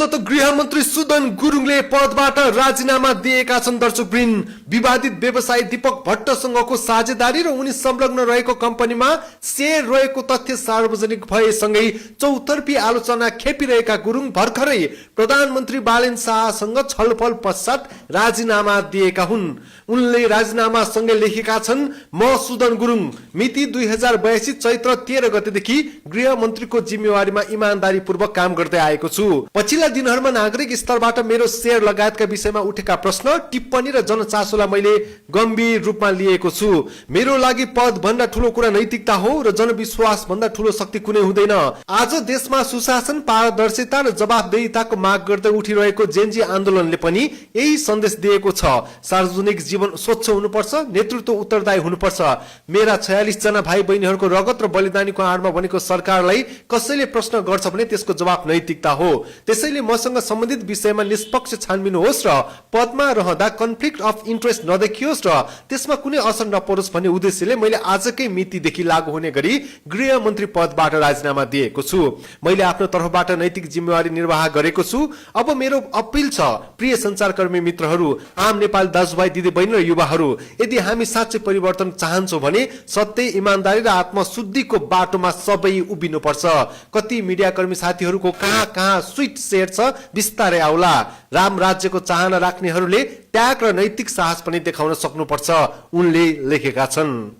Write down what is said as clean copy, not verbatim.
त गृहमन्त्री सुदन गुरुङले पदबाट राजीनामा दिएका छन्। दर्शकवृन्द, विवादित व्यवसायी दीपक भट्टसँगको साझेदारी र उनी संलग्न रहेको कम्पनीमा शेयर रहेको तथ्य सार्वजनिक भएसँगै चौतर्फी आलोचना खेपिरहेका गुरुङ भर्खरै प्रधानमन्त्री बालेन शाहसँग छलफल पश्चात राजीनामा दिएका हुन्। उनले राजीनामा सँगै लेखेका छन्, म सुदन गुरुङ मिति 2082 चैत्र 13 गतेदेखि गृहमन्त्रीको जिम्मेवारीमा इमानदारीपूर्वक काम गर्दै आएको छु। पछिल्ला दिनहरूमा नागरिक स्तरबाट मेरो शेयर लगायतका विषयमा उठेका प्रश्न, टिप्पणी र जनचासोलाई मैले गम्भीर रूपमा लिएको छु। मेरो लागि पद भन्दा ठूलो कुरा नैतिकता हो र जनविश्वास भन्दा ठूलो शक्ति कुनै हुँदैन। आज देशमा सुशासन, पारदर्शिता र जवाफदेहिताको माग गर्दै उठिरहेको जेनजी आन्दोलनले पनि यही सन्देश दिएको छ। सार्वजनिक जीवन स्वच्छ हुनुपर्छ, नेतृत्व उत्तरदायी हुनुपर्छ। मेरा 46 जना भाइ बहिनीहरूको रगत र बलिदानीको आडमा बनेको सरकारलाई कसैले प्रश्न गर्छ भने त्यसको जवाफ नैतिकता हो। त्यसैले मसँग सम्बन्धित विषयमा निष्पक्ष छानबिन होस् र पदमा रहँदा कन्फ्लिक्ट अफ इन्ट्रेस्ट नदेखियोस् र त्यसमा कुनै असर नपरोस् भन्ने उद्देश्यले मैले आजकै मितिदेखि लागू हुने गरी गृहमन्त्री पदबाट राजीनामा दिएको छु। मैले आफ्नो तर्फबाट नैतिक जिम्मेवारी निर्वाह गरेको छु। अब मेरो अपिल छ, प्रिय सञ्चारकर्मी मित्रहरू, आम नेपाली दाजुभाइ दिदीबहिनी र युवाहरू, यदि हामी साँच्चै परिवर्तन चाहन्छौँ भने सत्य, इमानदारी र आत्मशुद्धिको बाटोमा सबै उभिनुपर्छ। कति मिडियाकर्मी साथीहरूको कहाँ कहाँ स्वीट शेयर छ, बिस्तारै आउला। राम राज्यको चाहना राख्नेहरूले त्याग र नैतिक साहस पनि देखाउन सक्नुपर्छ, उनले लेखेका छन्।